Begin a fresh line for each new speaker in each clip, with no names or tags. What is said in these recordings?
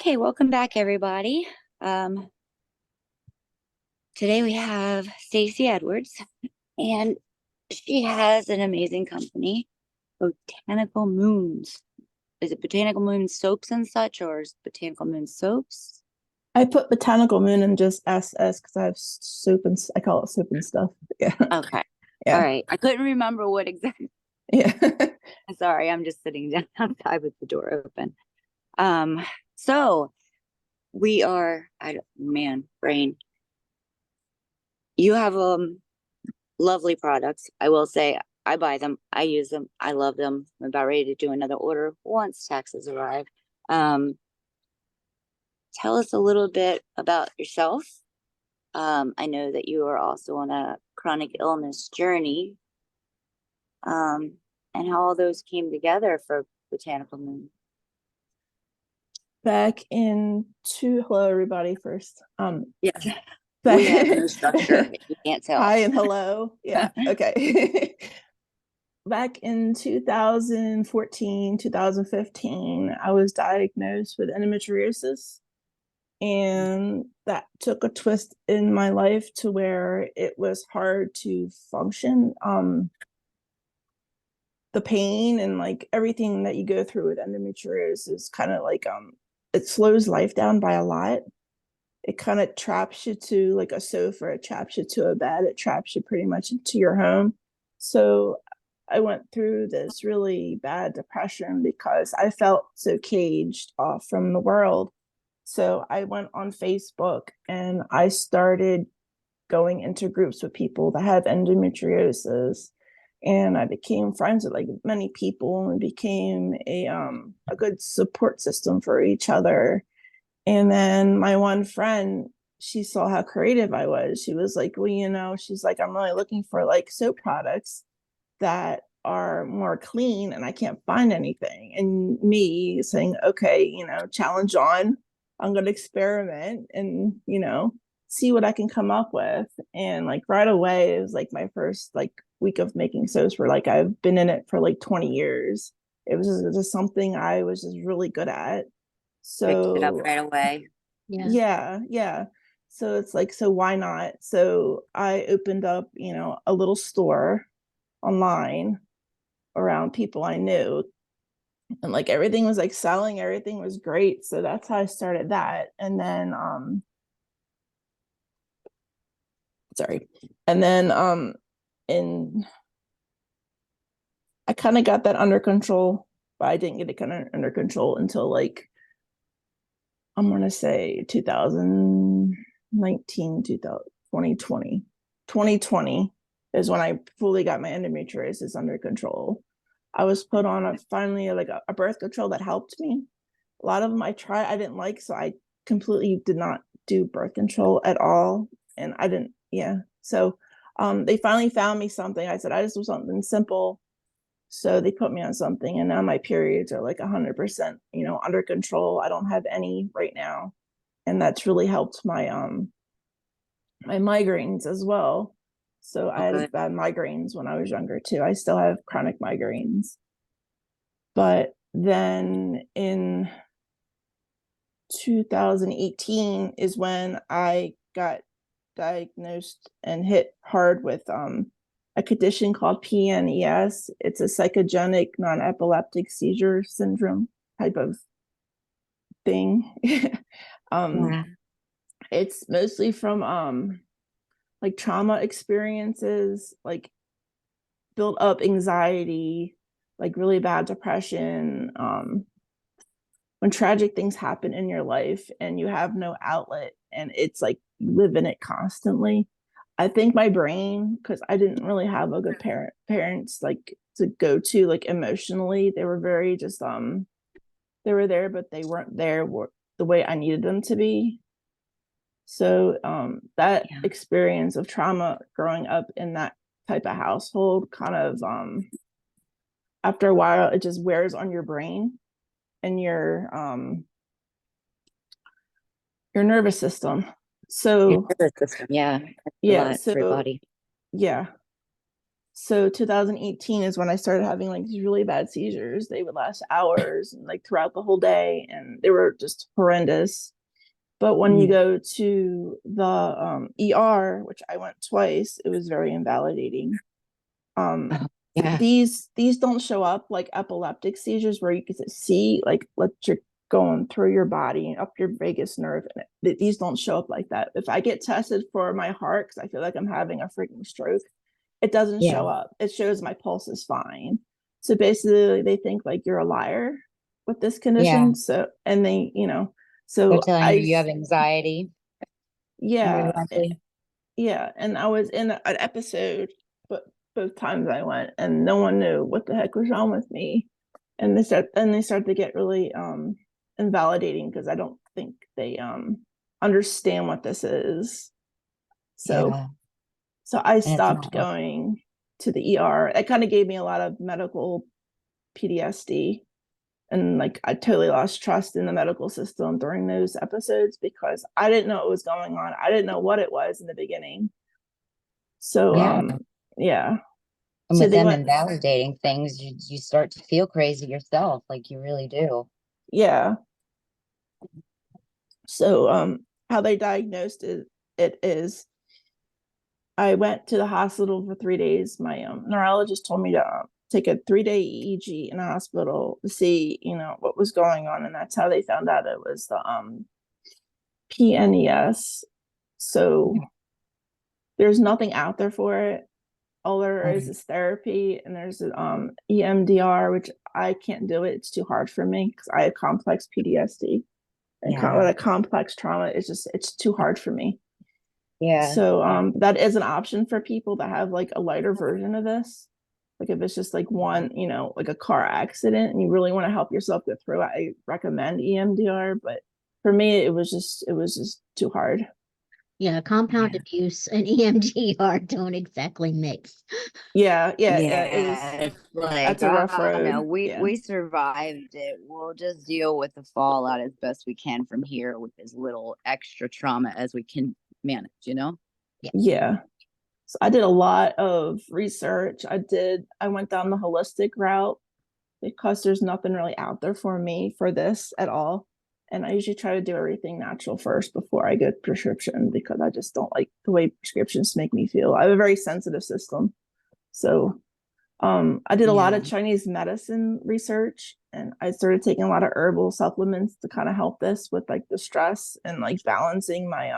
Okay, welcome back, everybody. Today we have Stacy Edwards, and she has an amazing company, Botanical Moons. Is it Botanical Moon soaps and such, or is it Botanical Moon soaps?
I put Botanical Moon and just SS because I have soap and I call it soap and stuff. Yeah,
Okay. All
yeah,
right. I couldn't remember what exactly.
yeah.
Sorry, I'm just sitting down outside with the door open. So we are, man, brain. You have lovely products. I will say I buy them, I use them, I love them. I'm about ready to do another order once taxes arrive. Um, Tell us a little bit about yourself. I know that you are also on a chronic illness journey, um, and how all those came together for Botanical Moon.
Back in hello everybody first.
Yes,
Back,
we have no structure. You can't tell.
hi and hello. Yeah, okay. Back in 2014, 2015, I was diagnosed with endometriosis, and that took a twist in my life to where it was hard to function. The pain and like everything that you go through with endometriosis is kind of like it slows life down by a lot. It kind of traps you to like a sofa, it traps you to a bed, it traps you pretty much into your home. So I went through this really bad depression because I felt so caged off from the world. So I went on Facebook and I started going into groups with people that have endometriosis, and I became friends with like many people and became a good support system for each other. And then my one friend, she saw how creative I was. She was like, well, she's like, I'm really looking for like soap products that are more clean and I can't find anything. And me saying, okay, challenge on. I'm going to experiment and, see what I can come up with. And like right away, it was like my first like week of making soaps where like I've been in it for like 20 years. It was just something I was just really good at.
Picked it up
So
right away. Yeah.
yeah, yeah. So it's like, so why not? So I opened up, a little store online around people I knew. And like everything was like selling, everything was great. So that's how I started that. And then sorry. And then in I kind of got that under control, but I didn't get it kind of under control until like I'm gonna say 2019, 2020. 2020 is when I fully got my endometriosis under control. I was put on finally like a birth control that helped me. A lot of them I tried, I didn't like, so I completely did not do birth control at all. And I didn't, yeah. So they finally found me something. I said, I just do something simple. So they put me on something, and now my periods are like 100%, under control. I don't have any right now. And that's really helped my migraines as well. So I had
Okay.
bad migraines when I was younger too. I still have chronic migraines. But then in 2018 is when I got diagnosed and hit hard with a condition called PNES. It's a psychogenic non-epileptic seizure syndrome type of thing. um,
Yeah.
it's mostly from like trauma experiences, like built up anxiety, like really bad depression. When tragic things happen in your life and you have no outlet and it's like you live in it constantly. I think my brain, because I didn't really have a good parents like to go to like emotionally. They were very just they were there, but they weren't there the way I needed them to be. So that
Yeah.
experience of trauma growing up in that type of household kind of after a while it just wears on your brain and your nervous system.
Your
So
nervous system. Yeah. That's a
yeah,
lot for your
so
body.
yeah. So 2018 is when I started having like these really bad seizures. They would last hours and like throughout the whole day, and they were just horrendous. But when you
Mm.
go to the ER, which I went twice, it was very invalidating. Um,
Oh, yeah.
these don't show up like epileptic seizures where you can see like electric going through your body and up your vagus nerve. And these don't show up like that. If I get tested for my heart because I feel like I'm having a freaking stroke, it doesn't
Yeah.
show up. It shows my pulse is fine. So basically, they think like you're a liar with this
Yeah.
condition. So, and they,
They're
so
telling you you have anxiety, more
yeah,
likely.
yeah. And I was in an episode, but both times I went, and no one knew what the heck was wrong with me. And they start to get really invalidating because I don't think they understand what this is. So
Yeah.
so I
And it's
stopped
not.
going to the ER. It kind of gave me a lot of medical PTSD. And like I totally lost trust in the medical system during those episodes because I didn't know what was going on. I didn't know what it was in the beginning. So
Yeah.
yeah.
And
So
with
they
them
went,
invalidating things, you start to feel crazy yourself, like you really do.
yeah. So how they diagnosed it is I went to the hospital for 3 days. My neurologist told me to take a 3-day EEG in a hospital to see, what was going on, and that's how they found out it was the PNES. So there's nothing out there for it. All there is therapy, and there's EMDR, which I can't do it. It's too hard for me because I have complex PTSD and
Yeah.
with a complex trauma. It's too hard for me.
Yeah.
So that is an option for people that have like a lighter version of this. Like if it's just like one, like a car accident and you really want to help yourself get through it, I recommend EMDR. But for me, it was just too hard.
Yeah, compound
Yeah.
abuse and EMDR don't exactly mix.
Yeah, yeah, it
Yeah,
was.
it's like,
That's a rough
oh
road.
no, we
Yeah,
we survived it. We'll just deal with the fallout as best we can from here with as little extra trauma as we can manage, you know?
Yeah.
yeah. So I did a lot of research. I went down the holistic route because there's nothing really out there for me for this at all. And I usually try to do everything natural first before I get prescription because I just don't like the way prescriptions make me feel. I have a very sensitive system. So I did a lot
Yeah.
of Chinese medicine research, and I started taking a lot of herbal supplements to kind of help this with like the stress and like balancing my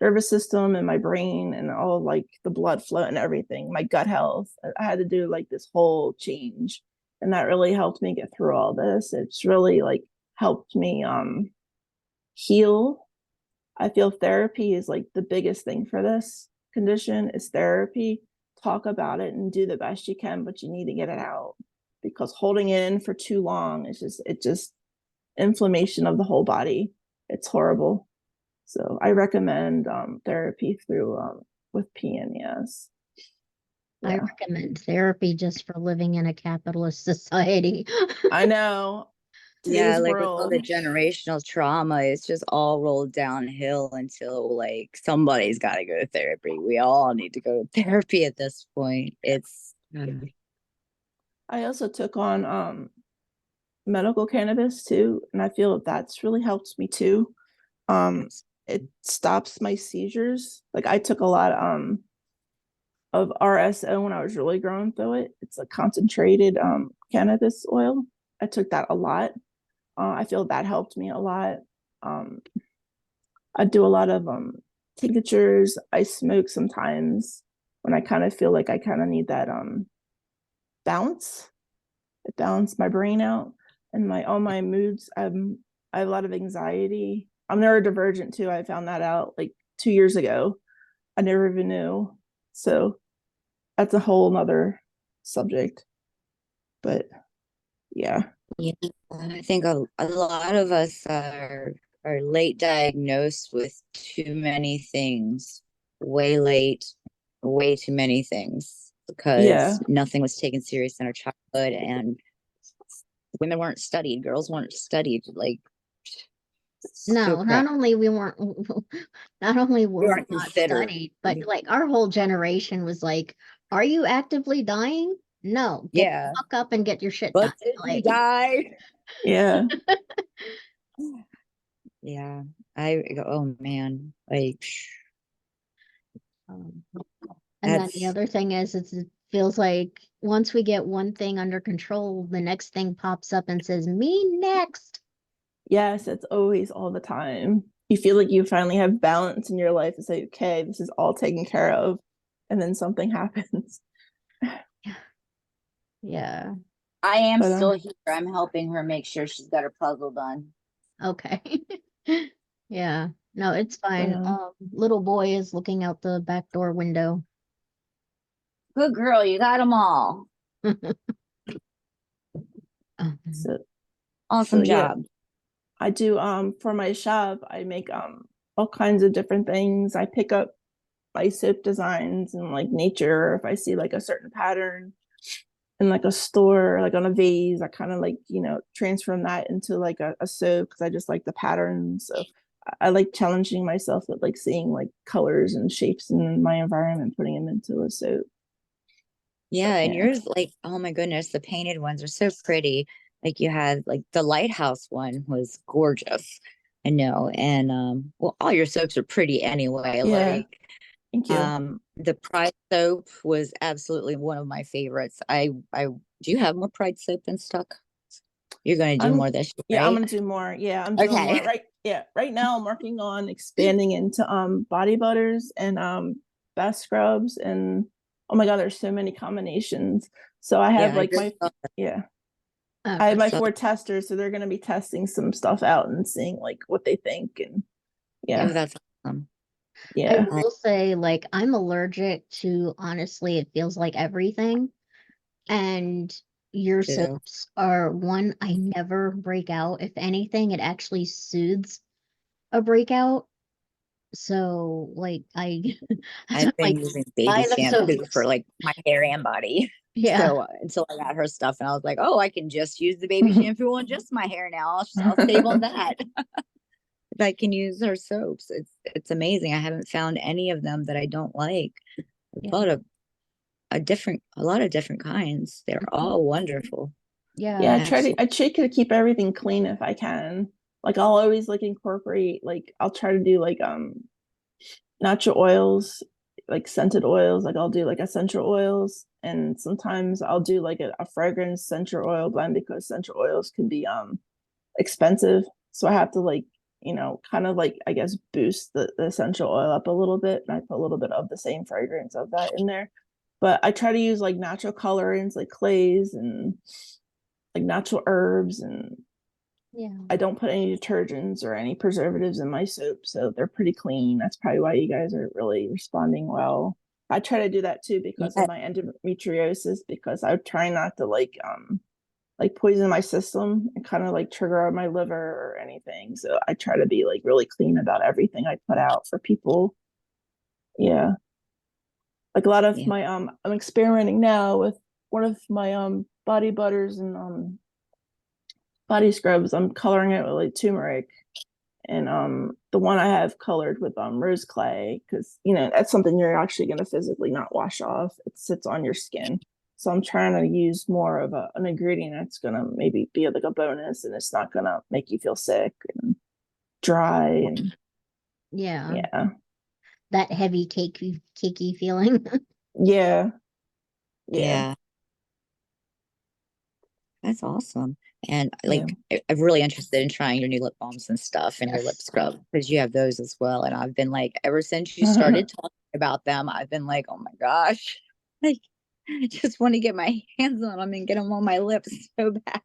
nervous system and my brain and all like the blood flow and everything, my gut health. I had to do like this whole change, and that really helped me get through all this. It's really like helped me heal. I feel therapy is like the biggest thing for this condition is therapy. Talk about it and do the best you can, but you need to get it out because holding it in for too long is just inflammation of the whole body. It's horrible. So I recommend therapy through with PNES.
I
Yeah,
recommend therapy just for living in a capitalist society.
I know
Yeah,
today's
like with all
world.
the generational trauma, it's just all rolled downhill until like somebody's got to go to therapy. We all need to go to therapy at this point. It's
I also took on medical cannabis too, and I feel that's really helped me too. Um, it stops my seizures. Like I took a lot of RSO when I was really going through it. It's a concentrated cannabis oil. I took that a lot. I feel that helped me a lot. Um, I do a lot of tinctures. I smoke sometimes when I kind of feel like I kind of need that balance. It balanced my brain out and my all my moods. I have a lot of anxiety. I'm neurodivergent too. I found that out like 2 years ago. I never even knew. So that's a whole nother subject. But yeah.
yeah. I think a lot of us are late diagnosed with too many things, way late, way too many things
Yeah.
because nothing was taken serious in our childhood and women weren't studied, girls weren't studied. Like so
No,
crap.
not only
We
were we
weren't
not
considered.
studied, but like our whole generation was like Are you actively dying? No. Get
Yeah.
the fuck up and get your shit done.
But did you
Like,
die?
Yeah.
Yeah. Oh man. Like,
and then the
that's,
other thing is, it feels like once we get one thing under control, the next thing pops up and says, "Me next."
Yes, it's always all the time. You feel like you finally have balance in your life and say, okay, this is all taken care of. And then something happens.
Yeah.
I am
But
still here. I'm helping her make sure she's got her puzzle done.
Okay. Yeah. No, it's fine.
um,
Little boy is looking out the back door window.
Good girl, you got them all.
Um,
so
Awesome
yeah,
job.
I do for my shop, I make all kinds of different things. I pick up my soap designs and like nature, if I see like a certain pattern in like a store, like on a vase, I kind of like, transform that into like a soap because I just like the patterns. So I like challenging myself with like seeing like colors and shapes in my environment, putting them into a soap.
Yeah, and
Yeah.
yours, like, oh my goodness, the painted ones are so pretty. Like you had like the lighthouse one was gorgeous. I know. And well, all your soaps are pretty anyway.
Yeah.
Like
Thank you.
the Pride soap was absolutely one of my favorites. I do you have more Pride soap in stock? You're gonna do
I'm
more this year,
yeah, I'm
right?
gonna do more. Yeah, I'm doing more.
Okay.
Right. Yeah. Right now I'm working on expanding into body butters and bath scrubs and oh my god, there's so many combinations. So I have
Yeah, I
like
just
my
saw
yeah. I have
okay.
my
saw
4 testers, so they're gonna be testing some stuff out and seeing like what they think and
oh,
yeah.
that's awesome.
I
Yeah.
I,
will say, like, I'm allergic to, honestly, it feels like everything. And your
too.
soaps are one I never break out. If anything, it actually soothes a breakout. So, like, I'm
I've been
like,
using baby
buy the
shampoo for
soaps.
like my hair and body.
Yeah.
So until I got her stuff, and I was like, oh, I can just use the baby shampoo on just my hair now. I'll save on that. If I can use her soaps. It's amazing. I haven't found any of them that I don't like. I
Yeah.
bought a lot of different kinds. They're all wonderful.
Yeah,
Yeah.
Absolutely.
I try to keep everything clean if I can. Like I'll always like incorporate like I'll try to do like natural oils, like scented oils. Like I'll do like essential oils, and sometimes I'll do like a fragrance essential oil blend because essential oils can be expensive. So I have to like kind of like I guess boost the essential oil up a little bit, and I put a little bit of the same fragrance of that in there. But I try to use like natural colorants like clays and like natural herbs, and
Yeah.
I don't put any detergents or any preservatives in my soap, so they're pretty clean. That's probably why you guys are really responding well. I try to do that too because of
Yeah,
my endometriosis, because I try not to like poison my system and kind of like trigger my liver or anything. So I try to be like really clean about everything I put out for people. Yeah. Like a lot of
yeah.
my I'm experimenting now with one of my body butters and body scrubs. I'm coloring it with like turmeric, and the one I have colored with rose clay, because that's something you're actually going to physically not wash off. It sits on your skin. So I'm trying to use more of an ingredient that's going to maybe be like a bonus, and it's not going to make you feel sick and dry and
Yeah.
yeah.
That heavy cakey feeling.
Yeah. Yeah.
Yeah. That's awesome. And
Yeah.
like, I'm really interested in trying your new lip balms and stuff and your lip
Yes.
scrub because you have those as well. And I've been like, ever since you started talking about them, I've been like, oh my gosh, like, I just want to get my hands on them and get them on my lips so bad.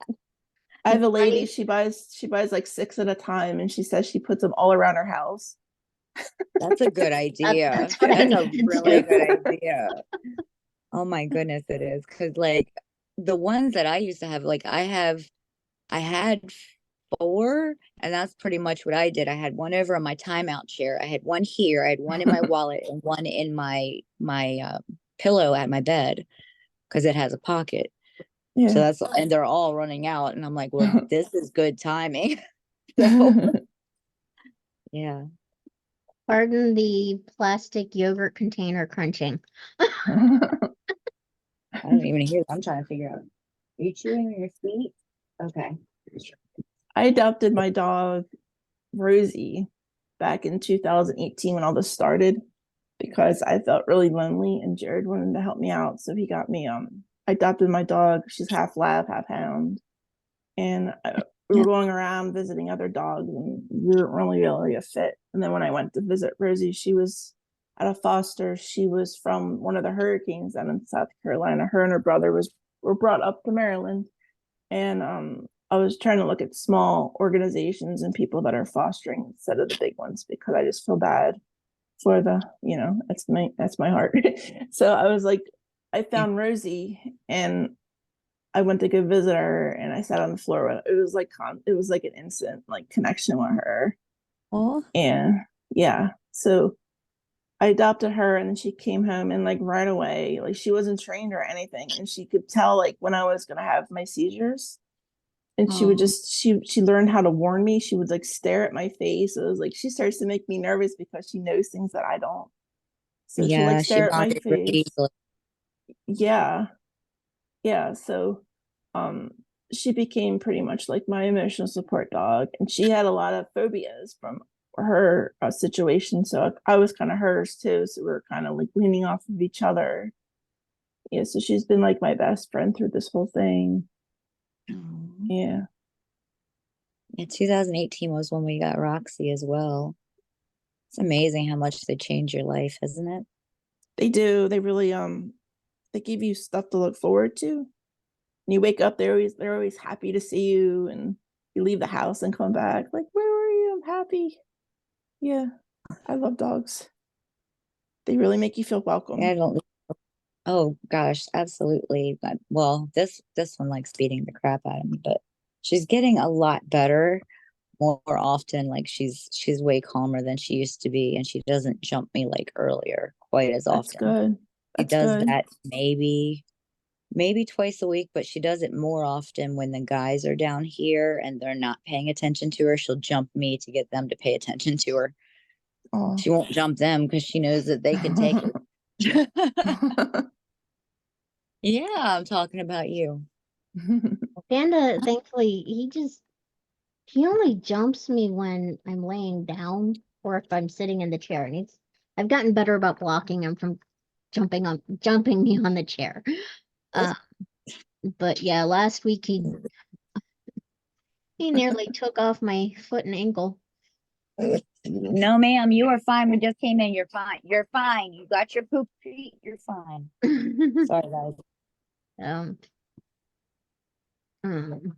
I have a lady,
Funny.
she buys like 6 at a time, and she says she puts them all around her house.
That's a good
That's
idea.
what I
That's a
need to
really
do.
good idea. Oh my goodness, it is. Because like the ones that I used to have, like I had four, and that's pretty much what I did. I had one over on my timeout chair. I had one here. I had one in my wallet and one in my pillow at my bed because it has a pocket. So
Yeah.
that's and they're all running out, and I'm like, well, this is good timing. So yeah,
Pardon the plastic yogurt container crunching.
I don't even hear. I'm trying to figure out. Are you chewing on your feet? Okay.
I adopted my dog Rosie back in 2018 when all this started because I felt really lonely and Jared wanted to help me out. So he got me, I adopted my dog. She's half lab, half hound. And we were going around visiting other dogs and we weren't really a fit. And then when I went to visit Rosie, she was at a foster. She was from one of the hurricanes down in South Carolina. Her and her brother were brought up to Maryland. And I was trying to look at small organizations and people that are fostering instead of the big ones because I just feel bad for the, that's my heart. So I was like, I found Rosie and I went to go visit her and I sat on the floor. It was like an instant like connection with her.
Oh,
And yeah, so I adopted her and then she came home and like right away, like she wasn't trained or anything. And she could tell like when I was gonna have my seizures. And she would just she learned how to warn me. She would like stare at my face. It was like she starts to make me nervous because she knows things that I don't. So she'll like
yeah. She
stare at my
bonded really
face.
easily.
Yeah. Yeah. So she became pretty much like my emotional support dog. And she had a lot of phobias from her situation. So I was kind of hers too. So we were kind of like leaning off of each other. Yeah. So she's been like my best friend through this whole thing.
Oh.
Yeah.
Yeah, 2018 was when we got Roxy as well. It's amazing how much they change your life, isn't it?
They do. They really they give you stuff to look forward to. And you wake up, they're always happy to see you, and you leave the house and come back like, where were you? I'm happy. Yeah, I love dogs. They really make you feel
Yeah, I
welcome.
don't. Oh gosh, absolutely. Well, this one likes beating the crap out of me, but she's getting a lot better more often. Like she's way calmer than she used to be, and she doesn't jump me like earlier quite as
That's
often.
good.
She
That's
does
good.
that maybe twice a week, but she does it more often when the guys are down here and they're not paying attention to her. She'll jump me to get them to pay attention to her.
Oh.
She won't jump them because she knows that they can take her. Yeah, I'm talking about you.
Panda, thankfully, he only jumps me when I'm laying down or if I'm sitting in the chair. And I've gotten better about blocking him from jumping me on the chair. Uh, but yeah, last week he nearly took off my foot and ankle.
No, ma'am, you are fine. We just came in. You're fine. You're fine. You got your poop treat. You're fine. Sorry, guys.
Um, um,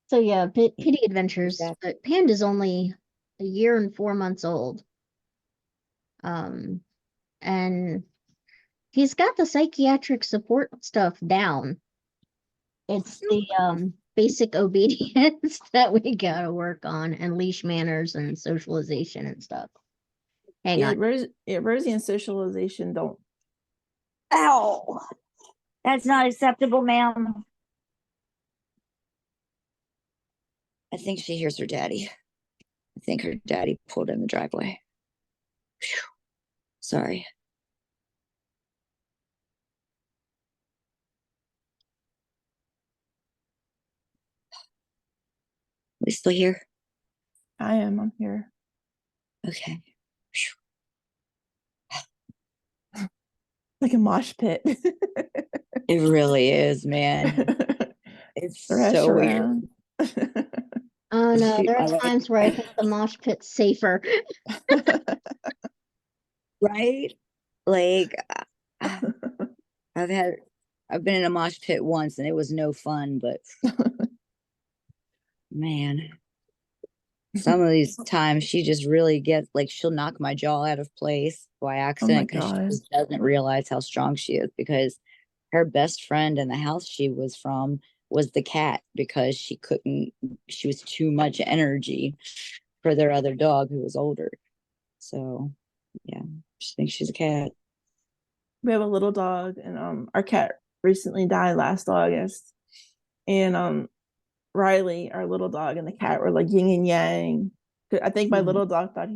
so yeah, Pity Adventures.
Exactly.
But Panda's only a year and 4 months old. And he's got the psychiatric support stuff down. It's the basic obedience that we gotta work on, and leash manners and socialization and stuff. Hang on.
Rosie and socialization don't.
Ow! That's not acceptable, ma'am. I think she hears her daddy. I think her daddy pulled in the driveway. Whew. Sorry. We still here?
I'm here.
Okay.
Like a mosh pit.
It really is, man. It's
Thrash
so weird.
around.
Oh no,
Shoot,
there are times where I think the mosh pit's safer.
right? Like I've been in a mosh pit once and it was no fun, but man, some of these times she just really gets like she'll knock my jaw out of place by
Oh my
accident because she
God.
just doesn't realize how strong she is because her best friend in the house she was from was the cat because she was too much energy for their other dog who was older. So yeah, she thinks she's a cat.
We have a little dog and our cat recently died last August. And Riley, our little dog, and the cat were like yin and yang. I think my little dog thought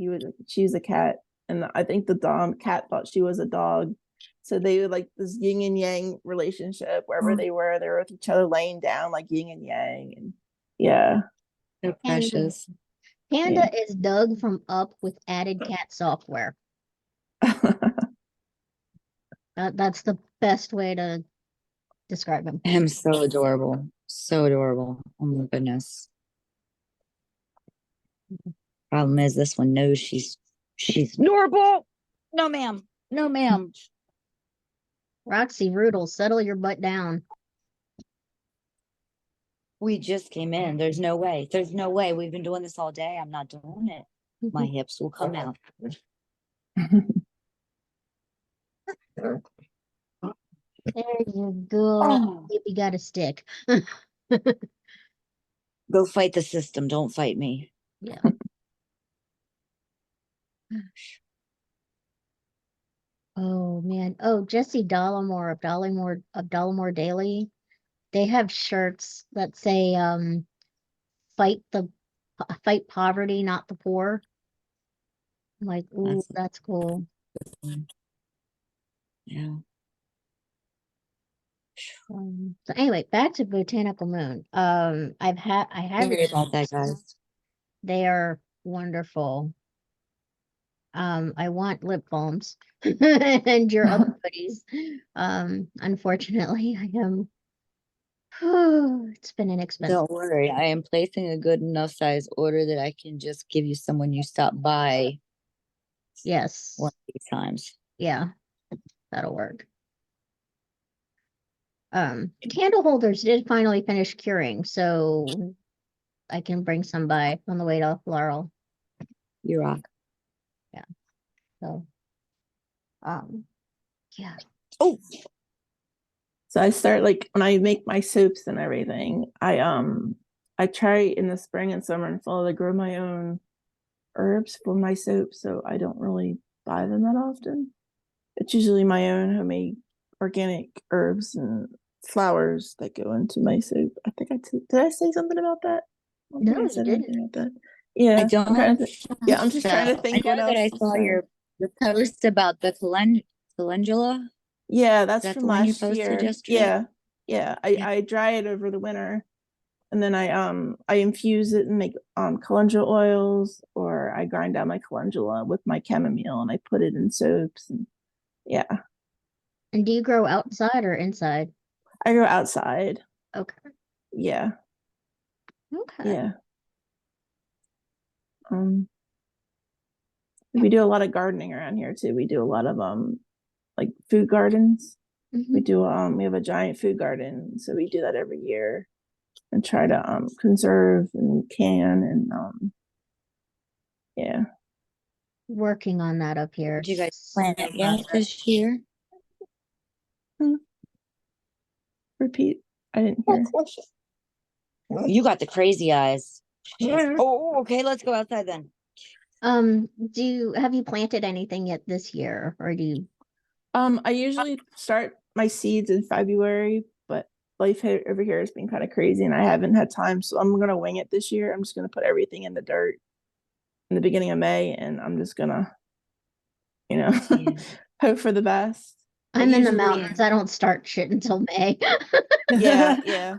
she was a cat, and I think the cat thought she was a dog. So they would like this yin and yang relationship wherever they were with each other laying down like yin and yang. And yeah.
They're
And
precious.
Panda is Doug from Up with added cat software. That's the best way to describe him.
I'm so adorable. So adorable. Oh my goodness. Problem is this one knows she's adorable. No, ma'am. No, ma'am.
Roxy Rudel, settle your butt down.
We just came in. There's no way. There's no way. We've been doing this all day. I'm not doing it. My hips will come out.
There you go.
Oh.
You got a stick.
Go fight the system. Don't fight me.
Yeah. Oh man. Oh, Jesse Dollamore of Dollamore Daily. They have shirts that say fight poverty, not the poor. I'm like, ooh, that's cool.
Yeah.
So anyway, back to Botanical Moon. I have
Sorry about that, guys.
They are wonderful. I want lip balms and your other goodies. Unfortunately, I am. It's been inexpensive.
Don't worry. I am placing a good enough size order that I can just give you some when you stop by
Yes.
one of these times.
Yeah, that'll work. Candle holders did finally finish curing, so I can bring some by on the way to Laurel.
You rock.
Yeah. So, yeah.
Oh, so I start like when I make my soaps and everything, I try in the spring and summer and fall to grow my own herbs for my soap, so I don't really buy them that often. It's usually my own homemade organic herbs and flowers that go into my soap. I think did I say something about that? I don't think
No,
I
you
said
didn't.
anything about that. Yeah,
I don't.
yeah, I'm just trying to think
I
what
know
else
that I
to
saw
say.
the post about the calendula.
Yeah, that's
Is that
from
the one you
last
posted
year.
yesterday?
Yeah.
Yeah.
I dry it over the winter, and then I infuse it and make calendula oils, or I grind down my calendula with my chamomile and I put it in soaps. And yeah,
And do you grow outside or inside?
I go outside.
Okay.
Yeah,
Okay.
yeah. We do a lot of gardening around here too. We do a lot of like food gardens. We
Mhm.
do we have a giant food garden, so we do that every year and try to conserve and can and yeah.
Working on that up here.
Did you guys plant again this year?
Repeat. I didn't hear.
You got the crazy eyes. Oh, okay. Let's go outside then.
Have you planted anything yet this year, or do you?
I usually start my seeds in February, but life over here has been kind of crazy and I haven't had time, so I'm gonna wing it this year. I'm just gonna put everything in the dirt in the beginning of May, and I'm just gonna,
Yeah.
hope for the best.
I'm in the
usually-
mountains. I don't start shit until May.
Yeah.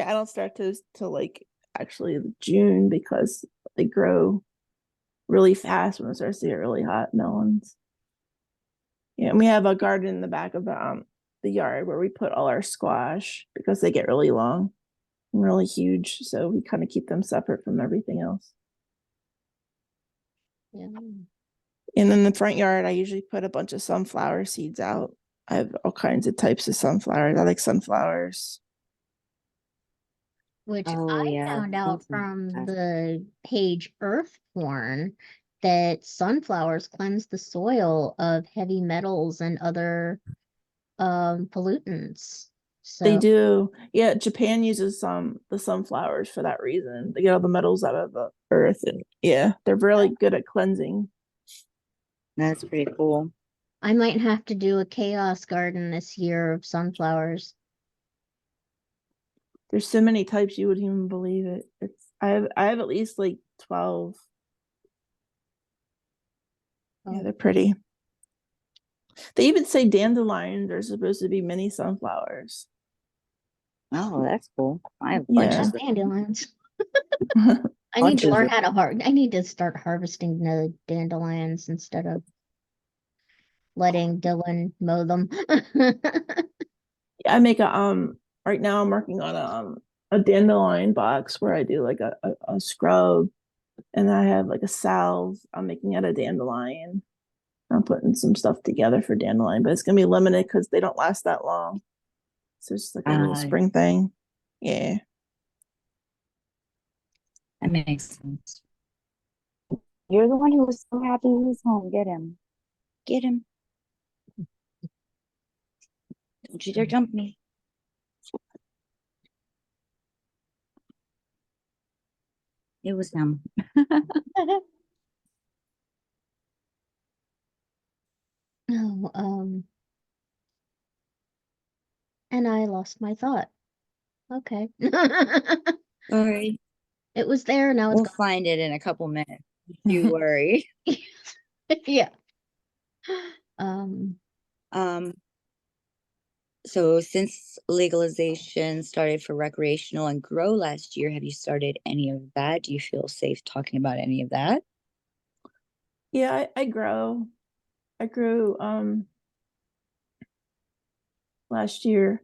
I don't start those till like actually June because they grow really fast when it starts to get really hot, melons. Yeah, and we have a garden in the back of the yard where we put all our squash because they get really long and really huge. So we kind of keep them separate from everything else.
Yeah.
And in the front yard, I usually put a bunch of sunflower seeds out. I have all kinds of types of sunflowers. I like sunflowers.
Which
Oh,
I
yeah.
found out
Those are
from
fantastic.
the page Earthborn that sunflowers cleanse the soil of heavy metals and other pollutants.
They
So
do. Yeah, Japan uses the sunflowers for that reason. They get all the metals out of the earth, and yeah, they're really good at cleansing.
That's pretty cool.
I might have to do a chaos garden this year of sunflowers.
There's so many types you wouldn't even believe it. I have at least like 12. Yeah, they're pretty. They even say dandelions are supposed to be mini sunflowers.
Oh, that's cool. I have
Yeah.
bunches
Just
of
dandelions.
Yeah,
I need to
bunches
learn
of
how to I need to start harvesting the dandelions instead of letting Dylan mow them.
I make a right now I'm working on a dandelion box where I do like a scrub and I have like a salve I'm making out of dandelion. I'm putting some stuff together for dandelion, but it's gonna be limited because they don't last that long. So it's like a little
uh,
spring thing. Yeah.
that makes sense. You're the one who was so happy he was home. Get him. Get him. Don't you dare jump me. It was him.
No, and I lost my thought. Okay.
Sorry.
It was there, now it's
We'll
gone.
find it in a couple minutes. Don't you worry.
Yeah. Um,
Um, so since legalization started for recreational and grow last year, have you started any of that? Do you feel safe talking about any of that?
Yeah, I grow. I grew last year.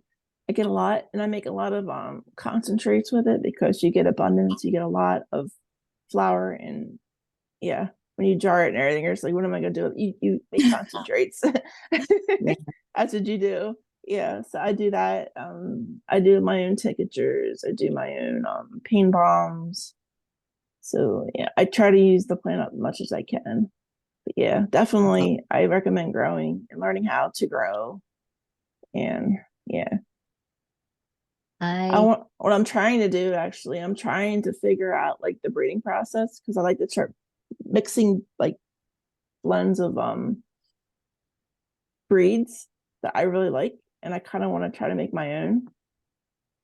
I get a lot and I make a lot of concentrates with it because you get abundance, you get a lot of flour and yeah, when you jar it and everything, you're just like, what am I gonna do? You make concentrates.
Yeah.
That's what you do. Yeah, so I do that. I do my own tinctures. I do my own pain bombs. So yeah, I try to use the plant up as much as I can. But yeah, definitely, I recommend growing and learning how to grow. And yeah, I
I
want what I'm trying to do actually. I'm trying to figure out like the breeding process because I like to start mixing like blends of breeds that I really like, and I kind of want to try to make my own.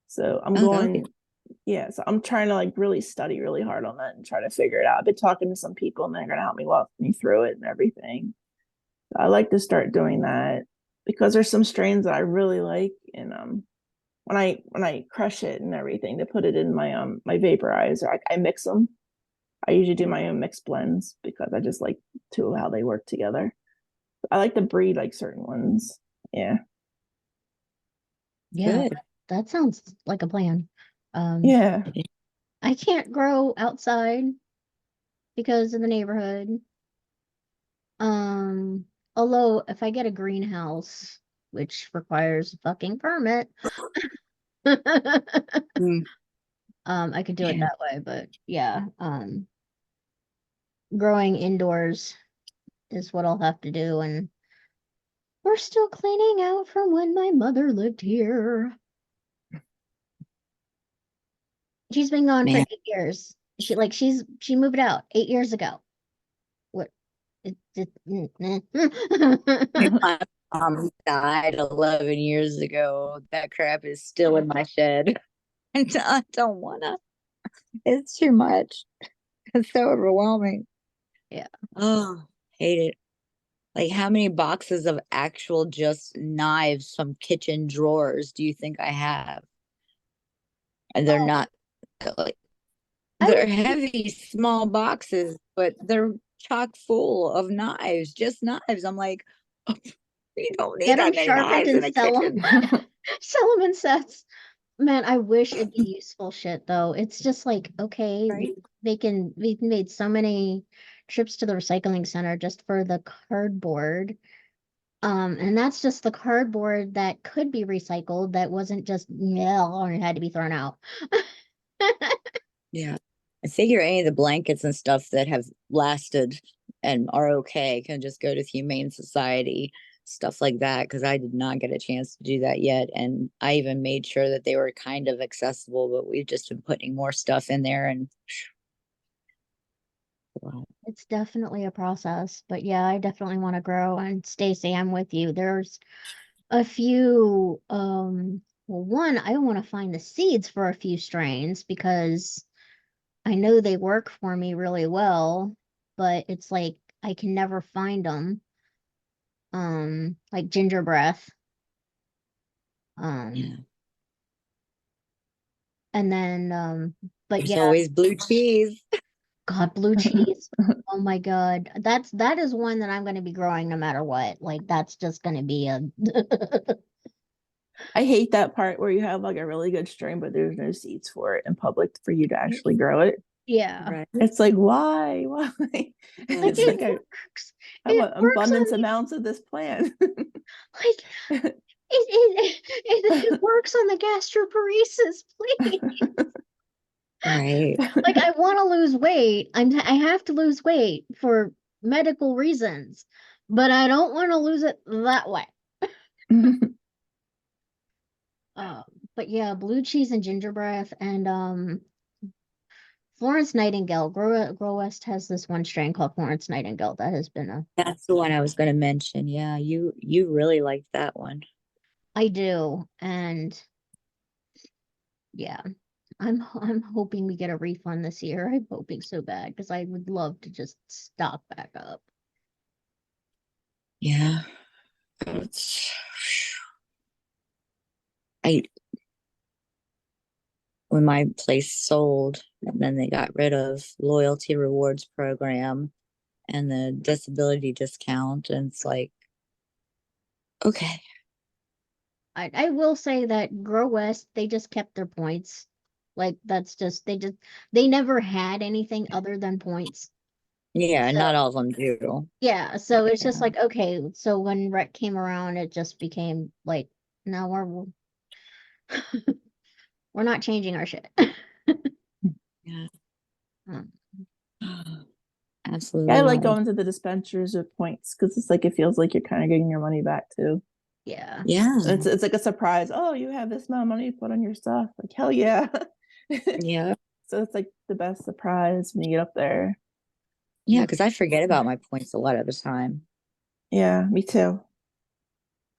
So I'm
Oh, that would be
going, yeah. So I'm trying to like really study really hard on that and try to figure it out. I've been talking to some people, and they're gonna help me walk me through it and everything. So I like to start doing that because there's some strains that I really like, and when I crush it and everything to put it in my vaporizer, I mix them. I usually do my own mixed blends because I just like to how they work together. I like to breed like certain ones. Yeah.
yeah,
good.
that sounds like a plan. Um,
Yeah.
I can't grow outside because of the neighborhood. Um, although if I get a greenhouse, which requires a fucking permit,
Mm,
I could do it
yeah.
that way, but yeah, growing indoors is what I'll have to do, and we're still cleaning out from when my mother lived here. She's been gone for
Man,
8 years. She moved out 8 years ago. What
my mom died 11 years ago. That crap is still in my shed. I don't wanna. It's too much. It's so overwhelming.
Yeah.
Oh, hate it. Like, how many boxes of actual just knives from kitchen drawers do you think I have? And they're
Oh,
not like
I
they're
would
heavy, small boxes, but they're chock full of knives, just knives. I'm like, oh, you don't need
get them
that many
sharpened
knives
and
in a
sell them.
kitchen,
Sell them in sets. Man, I wish it'd be useful shit though. It's just like, okay,
right?
we made so many trips to the recycling center just for the cardboard. And that's just the cardboard that could be recycled that wasn't just yeah, or it had to be thrown out.
Yeah. I figure any of the blankets and stuff that have lasted and are okay can just go to the Humane Society, stuff like that, because I did not get a chance to do that yet. And I even made sure that they were kind of accessible, but we've just been putting more stuff in there and wow.
It's definitely a process, but yeah, I definitely want to grow. And Stacy, I'm with you. There's a few, well, one, I want to find the seeds for a few strains because I know they work for me really well, but it's like I can never find them. like ginger breath.
Yeah.
And then but
There's
yeah,
always blue cheese.
God, blue cheese. Oh my God. That is one that I'm going to be growing no matter what. Like that's just going to be a
I hate that part where you have like a really good strain, but there's no seeds for it in public for you to actually grow it.
yeah.
Right.
It's like, why? Why?
Like
It's like
it works.
I
It
want
works on
abundance
the
amounts of this plant.
like it works on the gastroparesis, please.
Right.
Like I want to lose weight. I have to lose weight for medical reasons, but I don't want to lose it that way. Um, but yeah, blue cheese and ginger breath and Florence Nightingale. Grow West has this one strain called Florence Nightingale that has been a
That's the one I was going to mention. Yeah, you really liked that one.
I do, and yeah, I'm hoping we get a refund this year. I'm hoping so bad because I would love to just stock back up.
Yeah. It's, I when my place sold and then they got rid of loyalty rewards program and the disability discount, and it's like, okay.
I will say that Grow West, they just kept their points. Like that's just they never had anything other than points.
Yeah,
So
not all of them do.
yeah, so it's just
Yeah.
like okay, so when rec came around, it just became like no, we're not changing our shit.
Yeah.
Um,
I
Absolutely
like
right.
going to the dispensers with points because it's like it feels like you're kind of getting your money back too.
yeah.
Yeah.
And it's like a surprise. Oh, you have this amount of money to put on your stuff. Like hell yeah.
Yeah.
So it's like the best surprise when you get up there.
Yeah, because I forget about my points a lot of the time.
Yeah, me too.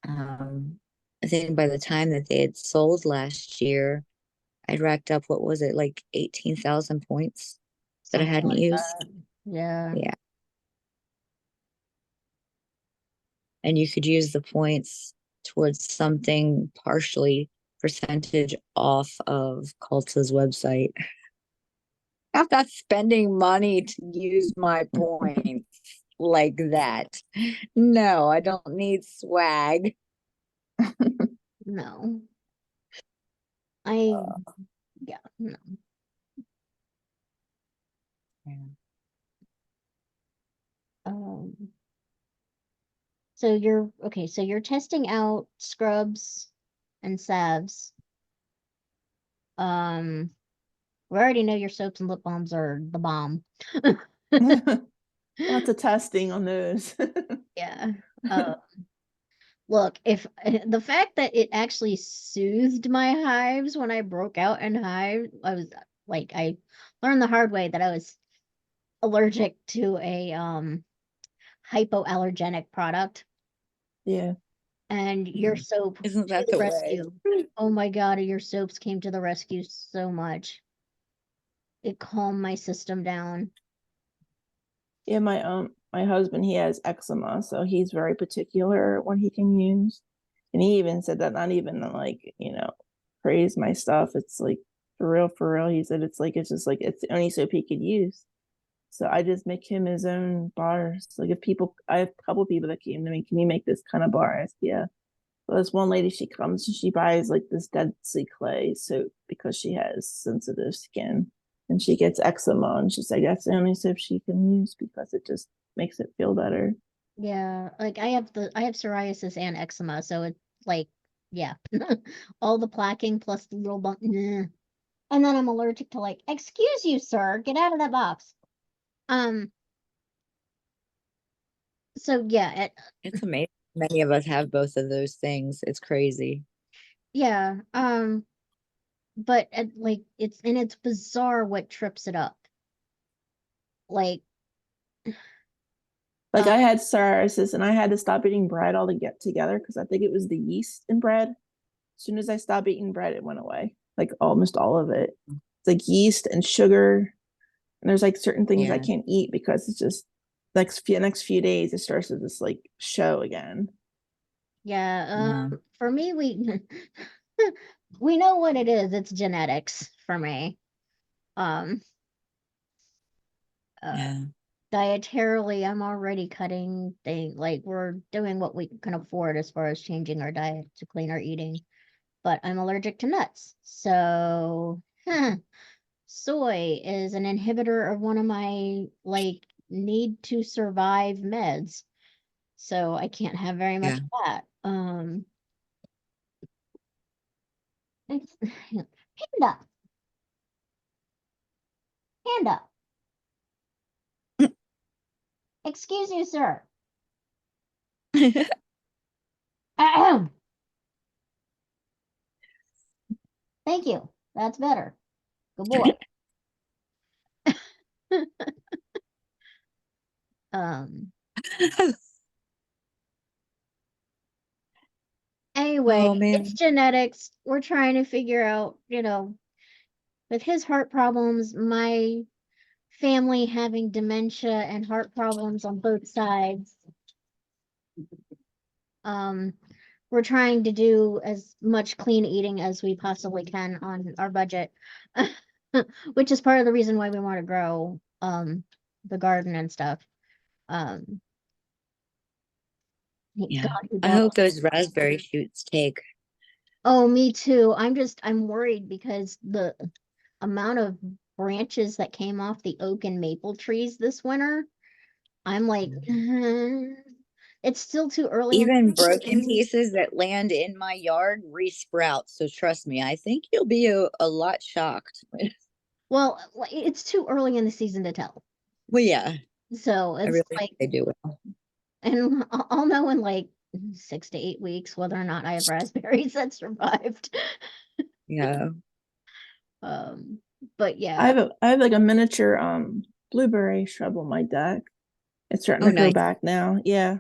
Um, I think by the time that they had sold last year, I'd racked up, what was it, like 18,000 points that I
Something
hadn't
like
used.
that. Yeah.
Yeah. And you could use the points towards something partially percentage off of Culta's website. I'm not spending money to use my points like that. No, I don't need swag.
No. I yeah, no.
Yeah.
Um so you're okay, so you're testing out scrubs and salves. Um we already know your soaps and lip balms are the bomb.
Lots of testing on those.
Yeah. Look, if the fact that it actually soothed my hives when I broke out in hives, I was like, I learned the hard way that I was allergic to a hypoallergenic product,
Yeah.
and your soap
Isn't
to
that
the
the way?
rescue. Oh my God, your soaps came to the rescue so much. It calmed my system down.
Yeah, my husband, he has eczema, so he's very particular what he can use. And he even said that not even like, praise my stuff. It's like for real. He said it's like it's just like it's the only soap he could use. So I just make him his own bars. Like if people I have a couple people that came to me, can you make this kind of bar? I said, yeah. Well, this one lady, she comes and she buys like this Dead Sea clay soap because she has sensitive skin and she gets eczema. And she's like, that's the only soap she can use because it just makes it feel better.
Yeah, like I have psoriasis and eczema, so it's like yeah, all the plaquing plus the little bump. And then I'm allergic to like, excuse you, sir, get out of that box. Um, so yeah,
It's amazing. Many of us have both of those things. It's crazy.
yeah, but like it's bizarre what trips it up. Like,
Like
uh,
I had psoriasis and I had to stop eating bread all to get together because I think it was the yeast in bread. As soon as I stopped eating bread, it went away. Like almost all of it. It's like yeast and sugar. And there's like certain things I
Yeah.
can't eat because it's just next few days it starts to just like show again.
Yeah, for me, we we know what it is. It's genetics for me. Um, uh,
Yeah.
Dietarily, I'm already cutting things, like we're doing what we can afford as far as changing our diet to clean our eating. But I'm allergic to nuts, so soy is an inhibitor of one of my like need to survive meds. So I can't have very much
Yeah.
of that. Panda, panda. Excuse you, sir. Ahem. Thank you. That's better. Good boy. Um. Anyway,
Oh
it's
man.
genetics. We're trying to figure out, with his heart problems, my family having dementia and heart problems on both sides. Um, we're trying to do as much clean eating as we possibly can on our budget, which is part of the reason why we want to grow the garden and stuff. Um,
Yeah.
God, we
I
don't.
hope those raspberry shoots take.
Oh, me too. I'm worried because the amount of branches that came off the oak and maple trees this winter, I'm like, it's still too early in
Even
the
broken
season.
pieces that land in my yard resprout. So trust me, I think you'll be a lot shocked.
Well, it's too early in the season to tell.
Well, yeah,
So
I
it's
really hope
like,
they do well.
and I'll know in like 6 to 8 weeks whether or not I have raspberries that survived.
Yeah.
Um, but
I
yeah,
have like a miniature blueberry shrub on my deck. It's starting
Oh,
to grow
nice.
back now. Yeah,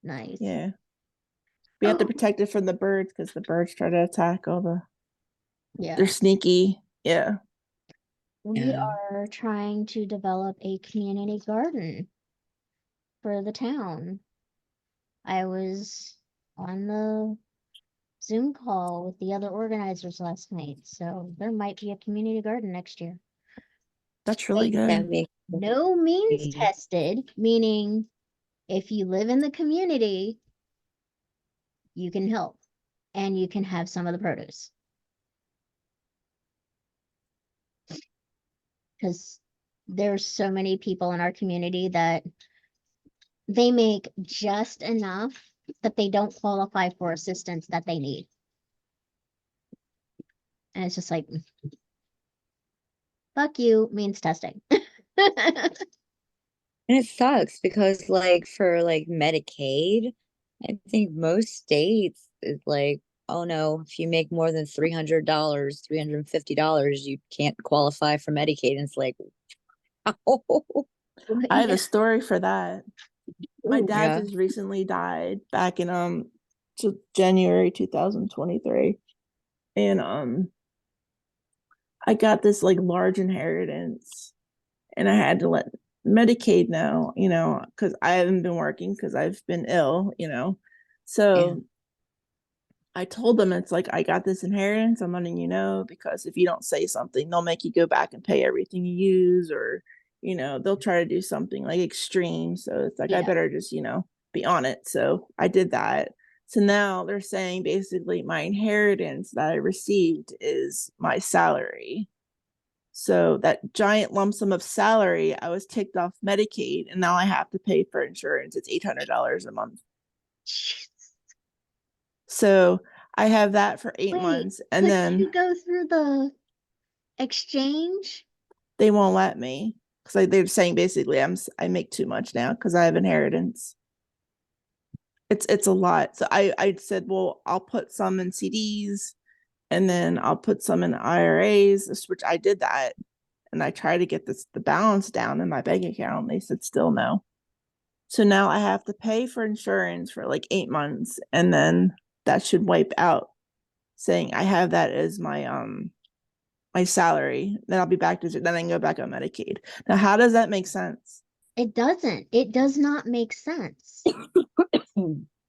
nice.
yeah. We have to
Oh,
protect it from the birds because the birds try to attack all the. They're
yeah.
sneaky. Yeah.
We
Yeah.
are trying to develop a community garden for the town. I was on the Zoom call with the other organizers last night, so there might be a community garden next year.
That's really
Like,
That
good.
makes
no means
me.
tested, meaning if you live in the community, you can help and you can have some of the produce. Because there's so many people in our community that they make just enough that they don't qualify for assistance that they need. And it's just like, fuck you means testing.
And it sucks because like for like Medicaid, I think most states is like, oh no, if you make more than $300, $350, you can't qualify for Medicaid. And it's like, oh,
I have
Yeah.
a story for that. My
Ooh.
dad
yeah,
just recently died back in January 2023. And I got this like large inheritance and I had to let Medicaid know, because I haven't been working because I've been ill.
yeah,
So I told them it's like I got this inheritance. I'm letting you know because if you don't say something, they'll make you go back and pay everything you use, or they'll try to do something like extreme. So it's like I
Yeah.
better just be on it. So I did that. So now they're saying basically my inheritance that I received is my salary. So that giant lump sum of salary, I was ticked off Medicaid, and now I have to pay for insurance. It's $800 a month. So I have that for 8 months, and
Couldn't
then
you go through the exchange?
they won't let me because they're saying basically I make too much now because I have inheritance. It's a lot. So I said, well, I'll put some in CDs, and then I'll put some in IRAs, which I did that, and I tried to get the balance down in my bank account. They said still no. So now I have to pay for insurance for like 8 months, and then that should wipe out saying I have that as my salary. Then I'll be back to then I can go back on Medicaid. Now, how does that make sense?
It doesn't. It does not make sense.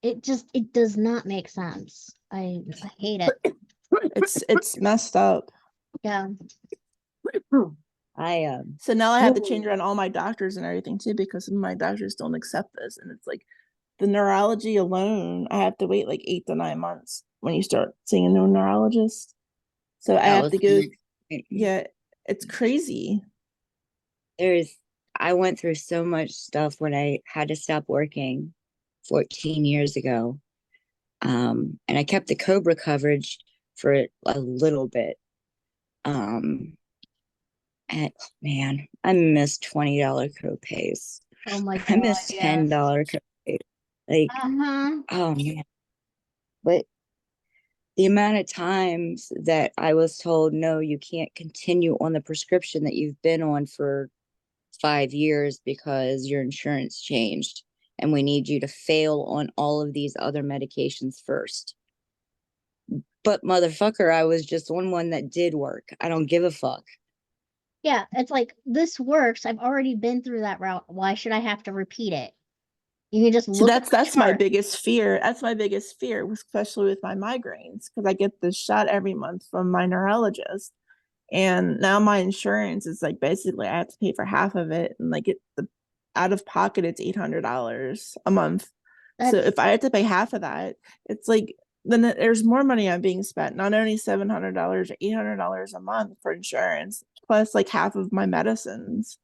It does not make sense. I hate it.
It's messed up.
Yeah.
I
So now I have to change around all my doctors and everything too, because some of my doctors don't accept this. And it's like the neurology alone, I have to wait like 8 to 9 months when you start seeing a new neurologist. So I
that
have
was
to go,
my-
yeah, it's crazy.
I went through so much stuff when I had to stop working 14 years ago. And I kept the Cobra coverage for a little bit. And man, I missed $20 copays.
Oh my
I
God,
missed
yes.
$10 copays. Like,
Uh-huh.
oh man. But the amount of times that I was told, no, you can't continue on the prescription that you've been on for 5 years because your insurance changed and we need you to fail on all of these other medications first. But motherfucker, I was just on one that did work. I don't give a fuck.
Yeah, it's like this works. I've already been through that route. Why should I have to repeat it? You can just
So
look at the
that's my
chart.
biggest fear. That's my biggest fear, especially with my migraines, because I get this shot every month from my neurologist. And now my insurance is like basically I have to pay for half of it, and like the out of pocket it's $800 a month. So
That's
if I had to pay half of that, it's like then there's more money I'm being spent. Not only $700 or $800 a month for insurance, plus like half of my medicines.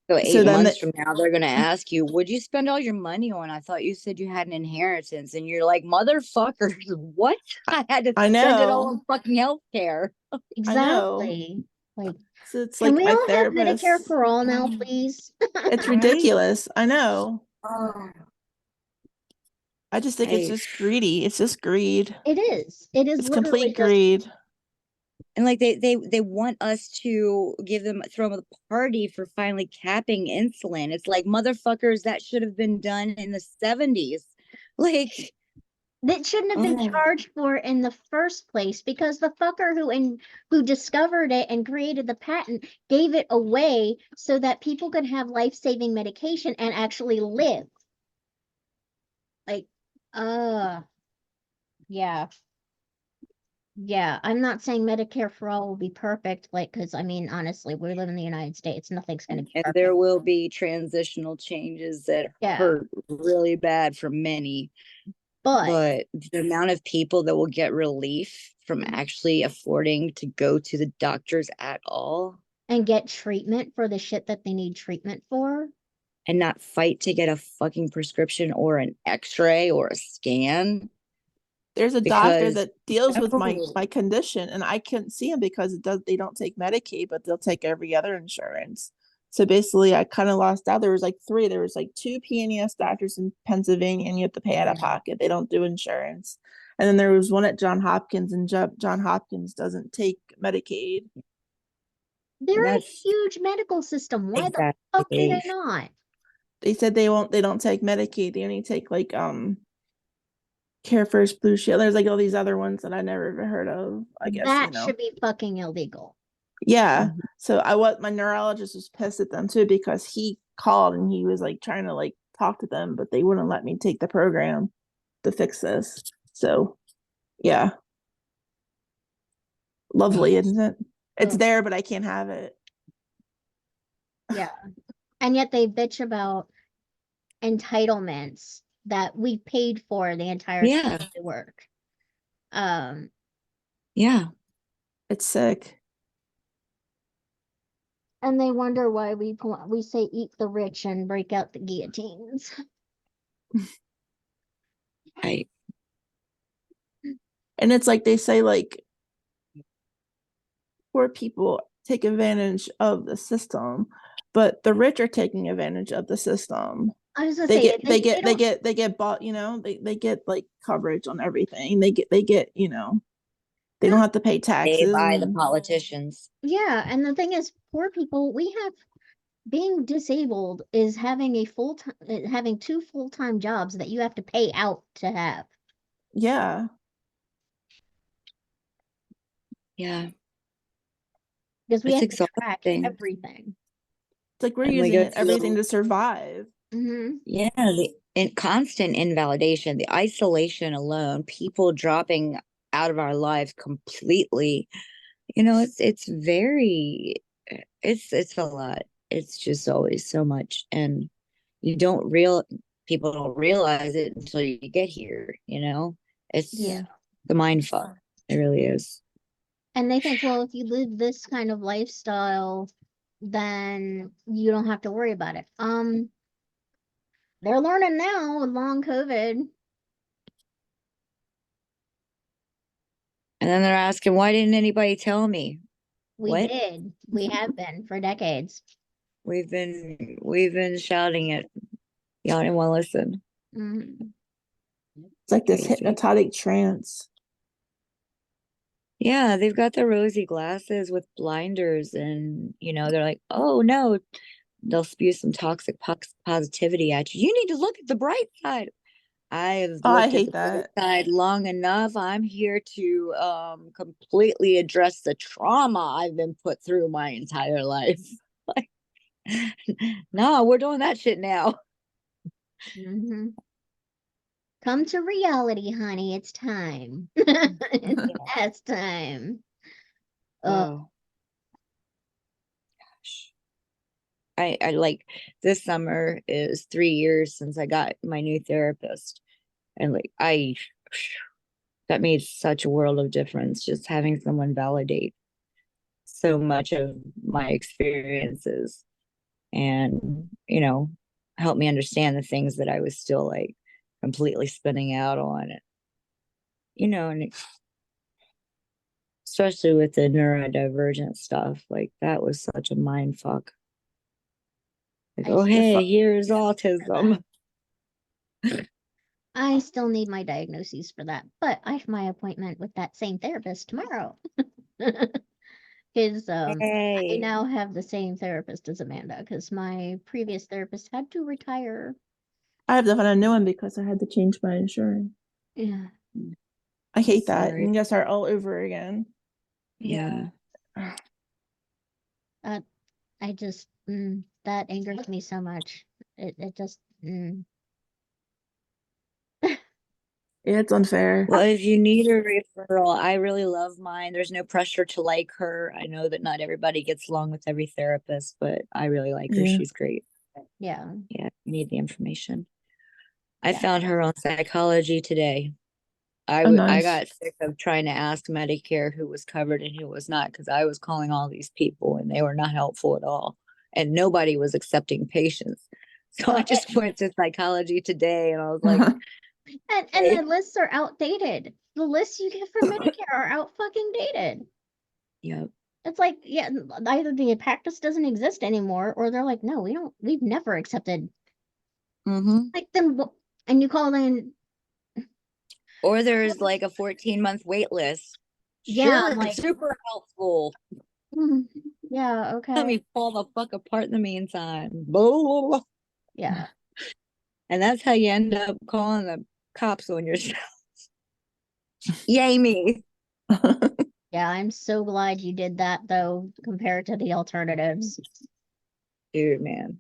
So
So
eight
then
months from now, they're gonna ask you, "Would you spend all your money on? I thought you said you had an inheritance," and you're like, "Motherfuckers, what? I had to
I
spend it all
know,
on fucking healthcare."
I know.
exactly. Like,
So it's
can
like
we
my
all have Medicare
therapist.
for all now, please?
It's
Right?
ridiculous. I know.
Oh,
I just think it's
I
just greedy. It's just greed.
It is. It is
It's
literally
complete
just
greed.
and like they want us to give them throw them a party for finally capping insulin. It's like motherfuckers that should have been done in the 70s. Like,
that shouldn't have been
oh,
charged for in the first place because the fucker who discovered it and created the patent gave it away so that people could have life-saving medication and actually live. Like, uh, yeah. Yeah, I'm not saying Medicare for all will be perfect, like, because I mean, honestly, we live in the United States. Nothing's going to be
and
perfect.
there will be transitional changes that
Yeah,
hurt really bad for many.
but
But the amount of people that will get relief from actually affording to go to the doctors at all
and get treatment for the shit that they need treatment for.
and not fight to get a fucking prescription or an x-ray or a scan
There's a doctor
because
that deals with my
no,
my condition, and I couldn't see him because they don't take Medicaid, but they'll take every other insurance. So basically, I kind of lost out. There was like three. There was like two PNES doctors in Pennsylvania, and you have to pay out of pocket. They don't do insurance. And then there was one at John Hopkins, and John Hopkins doesn't take Medicaid. And
They're a
that's
huge medical system. Why the fuck do they
exactly.
not?
they said they won't. They don't take Medicaid. They only take like Care First, Blue Shield. There's like all these other ones that I never even heard of. I guess
That should be fucking illegal.
Yeah.
Mhm.
So my neurologist was pissed at them too because he called and he was like trying to like talk to them, but they wouldn't let me take the program to fix this. So yeah, lovely, isn't it? It's
Ugh,
there, but I can't have it.
yeah. And yet they bitch about entitlements that we paid for the entire time
Yeah,
we work. Um,
yeah.
It's sick.
and they wonder why we say eat the rich and break out the guillotines.
I
And it's like they say like poor people take advantage of the system, but the rich are taking advantage of the system.
I was gonna
They
say
get
they
they get they
don't.
get they get bought, they get like coverage on everything. They get they don't
No,
have to pay
stay
taxes
by the
and
politicians.
yeah, and the thing is, poor people, we have being disabled is having a full time having two full-time jobs that you have to pay out to have
yeah,
because we
It's
have to track
exhausting.
everything.
It's like we're
And we
using
go
everything
through,
to survive.
Hmm.
yeah, the constant invalidation, the isolation alone, people dropping out of our lives completely. It's very, it's a lot. It's just always so much. And you don't real people don't realize it until you get here. It's
Yeah.
the mind fuck. It really is.
And they think, well, if you live this kind of lifestyle, then you don't have to worry about it. They're learning now with long COVID.
And then they're asking, why didn't anybody tell me?
We
What?
did. We have been for decades.
We've been shouting it. Y'all didn't want to listen.
Hmm.
It's like this
Crazy.
hypnotic trance.
Yeah, they've got the rosy glasses with blinders, and they're like, oh no, they'll spew some toxic positivity at you. You need to look at the bright side. I have
Oh, I
looked at
hate
the bright
that.
side long enough. I'm here to completely address the trauma I've been put through my entire life. Like, no, we're doing that shit now.
Hmm. Come to reality, honey. It's time. It's time. Uh,
Oh gosh. I like, this summer is 3 years since I got my new therapist. And like that made such a world of difference, just having someone validate so much of my experiences and help me understand the things that I was still like completely spinning out on it. And especially with the neurodivergent stuff, like that was such a mind fuck. Like,
I
oh
still,
hey, here's autism.
I still need my diagnoses for that, but I have my appointment with that same therapist tomorrow. Because I
Hey.
now have the same therapist as Amanda, because my previous therapist had to retire.
I have to find a new one because I had to change my insurance.
Yeah.
I hate that.
Sorry.
And you gotta start all over again.
Yeah.
Uh, I just, that angers me so much. It just,
Yeah, it's unfair.
Well, if you need a referral, I really love mine. There's no pressure to like her. I know that not everybody gets along with every therapist, but I really like her.
Yeah.
She's great.
yeah,
Yeah, you need the information. I
yeah.
found her on Psychology Today.
Oh,
I
nice.
got sick of trying to ask Medicare who was covered and who was not, because I was calling all these people and they were not helpful at all. And nobody was accepting patients. So I
Well,
just went to Psychology Today and I was like,
and the
hey.
lists are outdated. The lists you get for Medicare are out fucking dated.
Yep.
It's like, yeah, either the practice doesn't exist anymore, or they're like, no, we've never accepted.
Mm-hmm.
Like then, and you call in,
Or there's like a 14-month wait list.
yeah, I'm
Sure,
like,
super helpful.
"Mm, yeah,
Let
okay,
me fall the fuck apart in the meantime. Blah, blah, blah.
yeah,
And that's how you end up calling the cops on yourself. Yay me.
yeah. I'm so glad you did that though, compared to the alternatives.
Dude, man.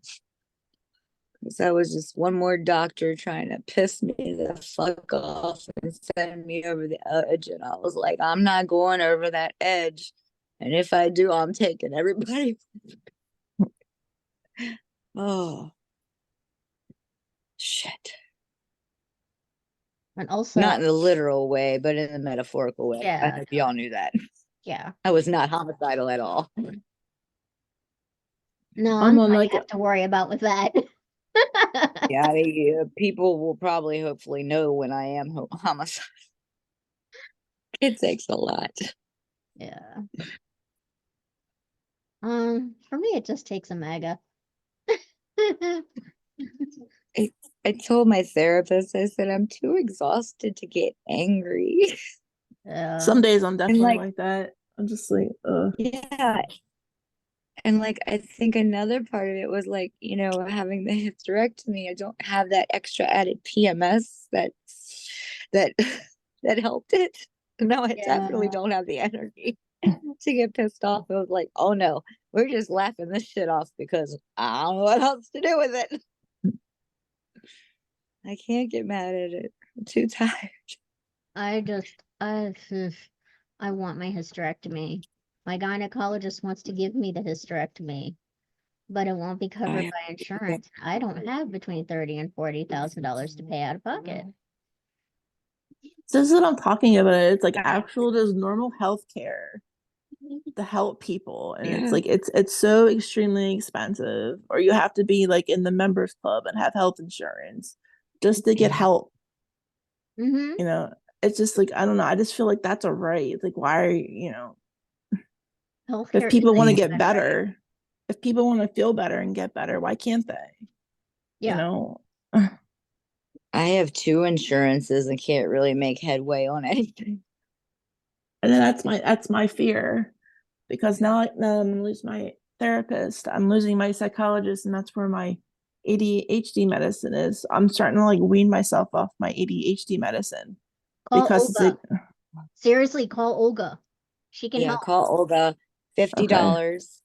Because that was just one more doctor trying to piss me the fuck off and send me over the edge. And I was like, I'm not going over that edge. And if I do, I'm taking everybody. Oh, shit.
And also,
Not in the literal way, but in the metaphorical way. I
yeah,
hope y'all knew that.
yeah.
I was not homicidal at all.
No,
I'm
I'm
on
all you
like
have to worry about with that.
Yeah, people will probably hopefully know when I am homicidal. It takes a lot.
Yeah. For me, it just takes a mega.
I, I told my therapist, I said, I'm too exhausted to get angry.
Yeah.
some days I'm
And
definitely
like,
like that. I'm just like,
yeah. And like, I think another part of it was like, having the hysterectomy, I don't have that extra added PMS that that helped it. No, I definitely
Yeah.
don't have the energy to get pissed off. It was like, oh no, we're just laughing this shit off because I don't know what else to do with it. I can't get mad at it. I'm too tired.
I just, I want my hysterectomy. My gynecologist wants to give me the hysterectomy, but it won't be covered
I,
by insurance. I don't have between $30,000 and $40,000 to pay out of pocket.
So this is what I'm talking about. It's like actual just normal health care to help people. And it's
yeah.
like it's so extremely expensive. Or you have to be like in the members club and have health insurance just to get
Yeah.
help.
Mm-hmm.
You know, it's just like I don't know. I just feel like that's a right. It's like why are you
Healthcare
if
is
people want to
a
get
human right.
better, if people want to feel better and get better, why can't they? You
Yeah.
know,
I have 2 insurances and can't really make headway on anything.
and then that's my fear because now I'm gonna lose my therapist, I'm losing my psychologist, and that's where my ADHD medicine is. I'm starting to like wean myself off my ADHD medicine
Call
because it's like
Olga. Seriously, call Olga. She can
Yeah,
help.
call Olga.
okay,
$50.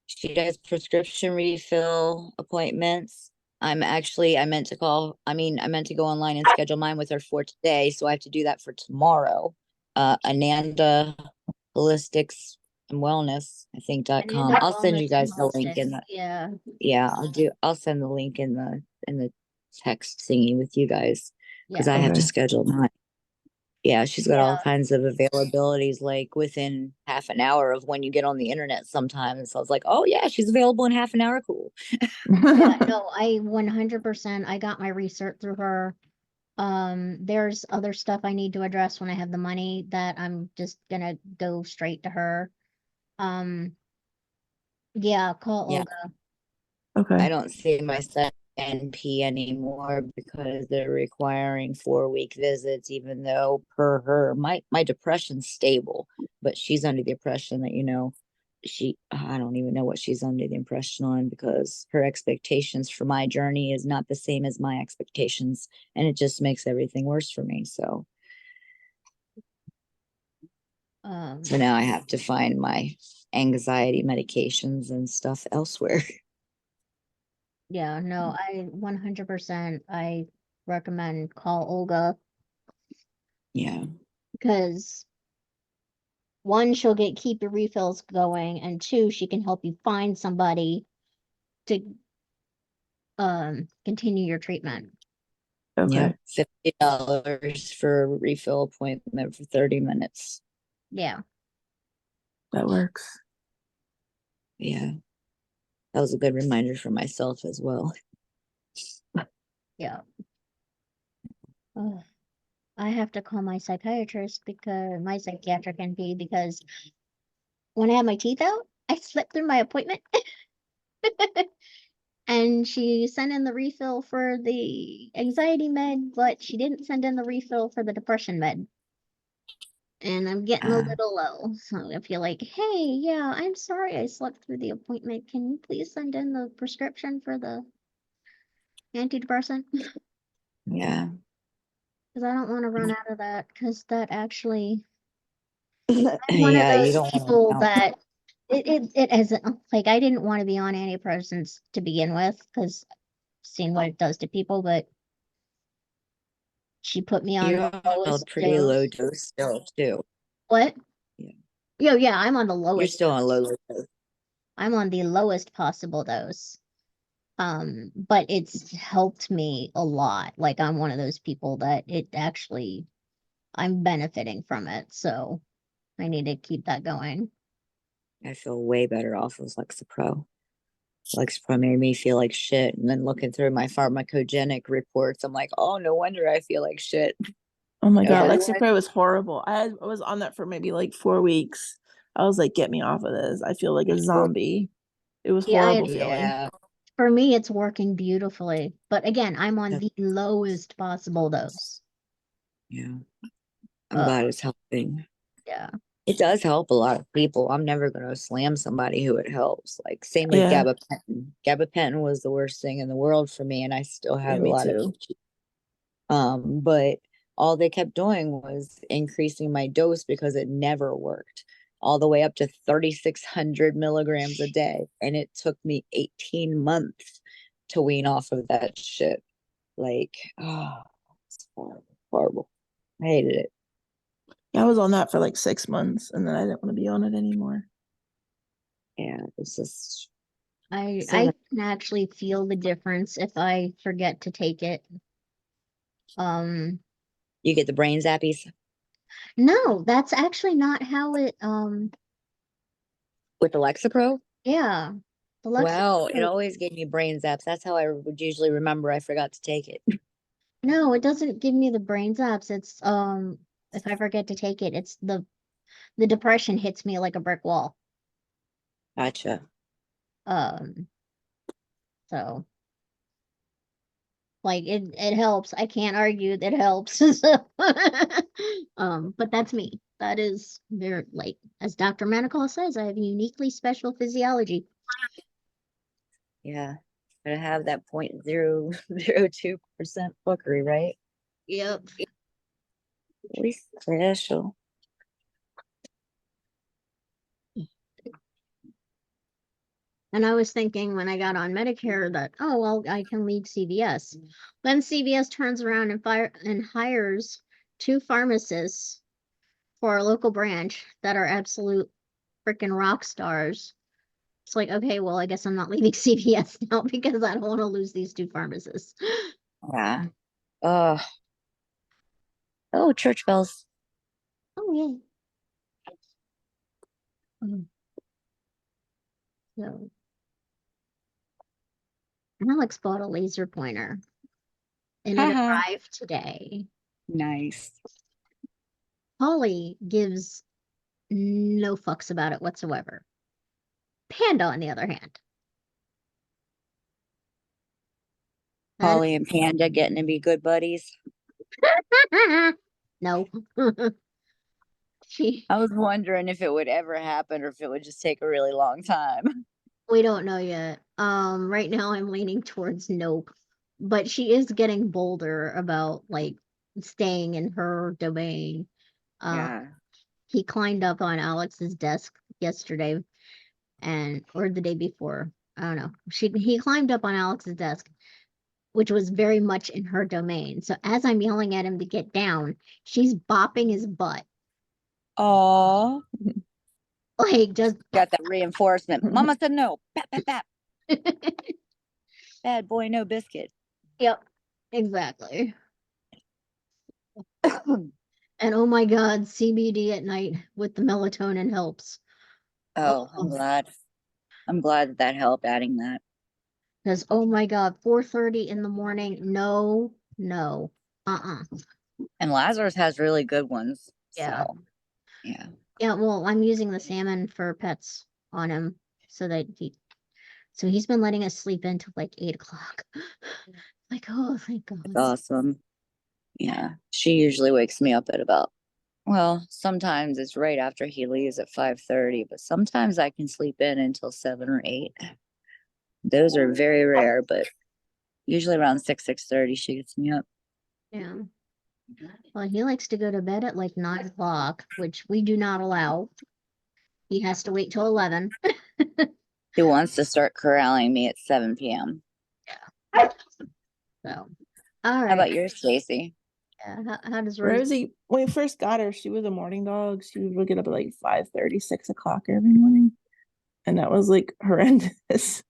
She does prescription refill appointments. I meant to go online and schedule mine with her for today, so I have to do that for tomorrow. Ananda Holistics and Wellness, I think
And in the
.com. I'll send you
wellness and
guys the link in
holistics.
the
Yeah.
yeah, I'll send the link in the text thingy with you guys because
Yeah.
I have to
okay.
schedule mine. Yeah, she's got all
Yeah.
kinds of availabilities like within half an hour of when you get on the internet sometimes. So I was like, oh yeah, she's available in half an hour. Cool.
Yeah. No, I 100%. I got my research through her. There's other stuff I need to address when I have the money that I'm just gonna go straight to her. Um, yeah, call
Yeah,
Olga.
Okay.
I don't see my son NP anymore because they're requiring 4-week visits, even though per her, my depression's stable, but she's under the impression that, I don't even know what she's under the impression on because her expectations for my journey is not the same as my expectations, and it just makes everything worse for me. So now I have to find my anxiety medications and stuff elsewhere.
Yeah, no, I 100% I recommend call Olga
Yeah.
because one, she'll keep your refills going, and two, she can help you find somebody to continue your treatment.
Yeah.
Okay.
$50 for a refill appointment for 30 minutes.
Yeah.
That works.
Yeah. That was a good reminder for myself as well.
Yeah. Ugh. I have to call my psychiatrist because my psychiatric NP because when I had my teeth out, I slept through my appointment. And she sent in the refill for the anxiety med, but she didn't send in the refill for the depression med. And I'm getting a
Uh,
little low. So I feel like, hey, yeah, I'm sorry I slept through the appointment. Can you please send in the prescription for the antidepressant?
yeah.
Because I don't want to run out of that. Because that actually, I'm one of
Yeah, you
those
don't want
people
to know.
that it hasn't, like, I didn't want to be on antidepressants to begin with because I've seen what it does to people, but she put me on
You're
the
on a
lowest
pretty low
dose.
dose still, too.
What?
Yeah.
Yo, yeah, I'm on the
You're
lowest
still on a
dose.
low dose.
I'm on the lowest possible dose. But it's helped me a lot. Like I'm one of those people that it actually I'm benefiting from it. So I need to keep that going.
I feel way better off of Lexapro. Lexapro made me feel like shit. And then looking through my pharmacogenic reports, I'm like, oh, no wonder I feel like shit.
Oh my God,
Okay.
Lexapro was horrible. I was on that for maybe like 4 weeks. I was like, get me off of this. I feel like a zombie. It was
Yeah,
horrible feeling.
Yeah.
for me it's working beautifully. But again, I'm on
That's-
the lowest possible dose.
Yeah. I'm
Uh
glad it's helping.
yeah.
It does help a lot of people. I'm never going to slam somebody who it helps. Like, same with
Yeah,
gabapentin. Gabapentin was the worst thing in the world for me, and I still
yeah,
have a
me
lot of
too.
but all they kept doing was increasing my dose because it never worked. all the way up to 3,600 milligrams a day. And it took me 18 months to wean off of that shit. Like, oh, it's horrible. Horrible. I hated it.
I was on that for like 6 months, and then I didn't want to be on it anymore.
Yeah, it's just
I
so
can actually feel the difference if I forget to take it.
you get the brain zappies
No, that's actually not how it
with the Lexapro.
yeah. The
Wow, it
Lexapro,
always gave me brain zaps. That's how I would usually remember I forgot to take it.
no, it doesn't give me the brain zaps. It's if I forget to take it, it's the depression hits me like a brick wall.
Gotcha.
Um, so like it helps. I can't argue that it helps. So, but that's me. That is very like as Dr. Manical says, I have a uniquely special physiology.
Yeah. Gotta have that 0.002% fuckery, right?
Yep.
We special.
And I was thinking when I got on Medicare that, oh, well, I can leave CVS. Then CVS turns around and hires 2 pharmacists for our local branch that are absolute freaking rock stars. It's like, okay, well, I guess I'm not leaving CVS now because I don't want to lose these 2 pharmacists.
Yeah. Oh, oh, church bells.
Oh, yeah. So Alex bought a laser pointer and it
Haha.
arrived today.
Nice.
Holly gives no fucks about it whatsoever. Panda, on the other hand, that
Polly and Panda getting to be good buddies.
no. She
I was wondering if it would ever happen or if it would just take a really long time.
we don't know yet. Right now I'm leaning towards nope. But she is getting bolder about like staying in her domain. Uh
Yeah.
he climbed up on Alex's desk yesterday and or the day before. I don't know. He climbed up on Alex's desk, which was very much in her domain. So as I'm yelling at him to get down, she's bopping his butt.
Oh,
Like just
got that reinforcement. Mama said no. Bap, bap, bap. Bad boy, no biscuit.
Yep, exactly. And oh my God, CBD at night with the melatonin helps.
Oh, I'm
Oh,
glad. I'm glad that that helped adding that.
because oh my God, 4:30 in the morning. No, no. Uh-uh.
And Lazarus has really good ones.
Yeah.
So, yeah.
Yeah, well, I'm using the salmon for pets on him so that he's been letting us sleep until like 8 o'clock. Like, oh thank
It's
God.
awesome. Yeah. She usually wakes me up at about, well, sometimes it's right after he leaves at 5:30, but sometimes I can sleep in until 7 or 8. Those are very rare, but usually around 6:30 she gets me up.
Yeah. Well, he likes to go to bed at like 9 o'clock, which we do not allow. He has to wait till 11.
He wants to start corralling me at 7 p.m.
So, all
How
right.
about yours, Stacy?
Yeah, how does Rose?
Rosie, when we first got her, she was a morning dog. She would get up at like 5:30, 6 o'clock every morning. And that was like horrendous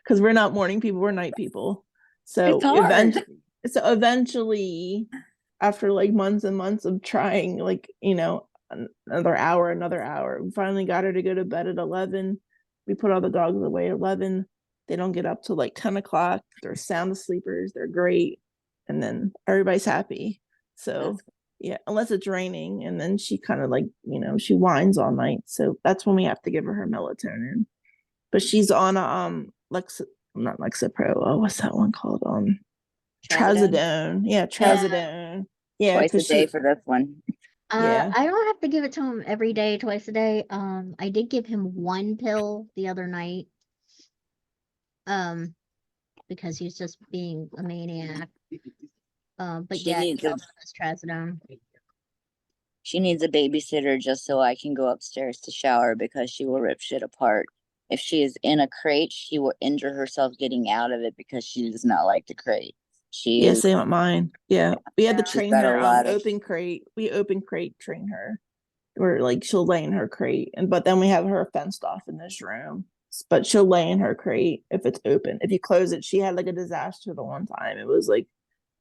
because we're not morning people, we're night people.
It's
So
hard.
eventually, after like months and months of trying, like, another hour, we finally got her to go to bed at 11. We put all the dogs away at 11. They don't get up till like 10 o'clock. They're sound sleepers. They're great. And then everybody's happy. So yeah, unless it's raining, and then she kind of like, she whines all night. So that's when we have to give her melatonin. But she's on a not Lexapro. Oh, what's that one called?
Trazodone?
Trazodone. Yeah,
Yeah.
trazodone. Yeah,
Twice a
because
day for this one.
yeah.
I don't have to give it to him every day, twice a day. I did give him 1 pill the other night. Um, because he's just being a maniac. But
She
yeah,
needs
he
a
also has trazodone.
She needs a babysitter just so I can go upstairs to shower because she will rip shit apart. If she is in a crate, she will injure herself getting out of it because she does not like the crate. She
Yeah,
is,
same with mine. Yeah, we had to
she's
train
got a
her
lot of,
open crate. We open crate train her. Where like she'll lay in her crate, and but then we have her fenced off in this room. But she'll lay in her crate if it's open. If you close it, she had like a disaster the one time. It was like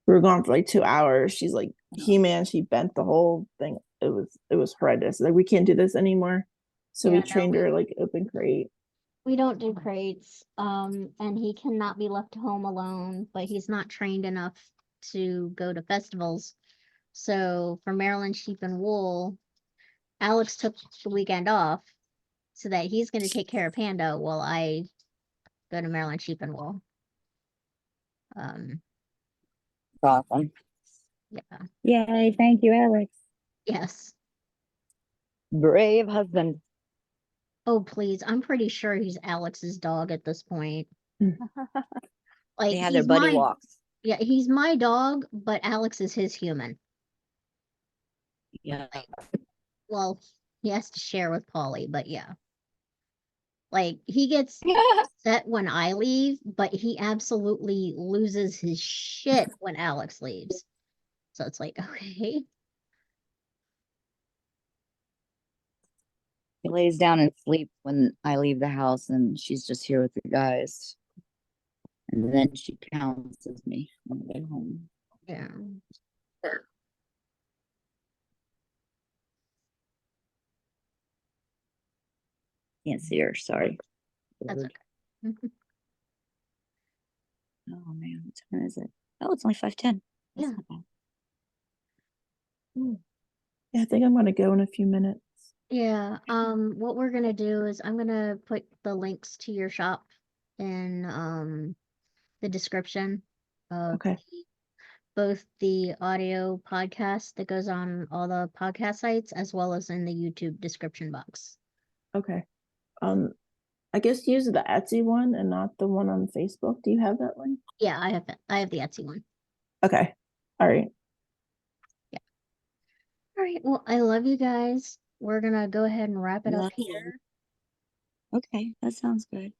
we were gone for like 2 hours. She's like He-Man. She bent the whole thing. It was horrendous. Like we can't do this anymore. So we
Yeah, no,
trained her like open crate.
we don't do crates. And he cannot be left home alone, but he's not trained enough to go to festivals. So for Maryland Sheep and Wool, Alex took the weekend off so that he's going to take care of Panda while I go to Maryland Sheep and Wool. Um,
awesome.
yeah.
Yay, thank you, Alex.
Yes.
Brave husband.
Oh, please. I'm pretty sure he's Alex's dog at this point.
They
Like
have their
he's
buddy
my
walks.
yeah, he's my dog, but Alex is his human.
Yeah.
Well, he has to share with Polly, but yeah. Like he gets upset when I leave, but he absolutely loses his shit when Alex leaves. So it's like, okay.
He lays down and sleeps when I leave the house and she's just here with the guys. And then she pounces me when I get home.
Yeah.
Can't see her, sorry.
That's okay.
Oh man, what time is it? Oh, it's only 5:10. That's
Yeah.
not bad.
Yeah, I think I'm gonna go in a few minutes.
Yeah. What we're gonna do is I'm gonna put the links to your shop in the description of
Okay.
both the audio podcast that goes on all the podcast sites as well as in the YouTube description box.
Okay. I guess use the Etsy one and not the one on Facebook. Do you have that link?
Yeah, I have the Etsy one.
Okay. All right.
Yeah. All right. Well, I love you guys. We're gonna go ahead and wrap it up
Love you.
here.
Okay, that sounds good.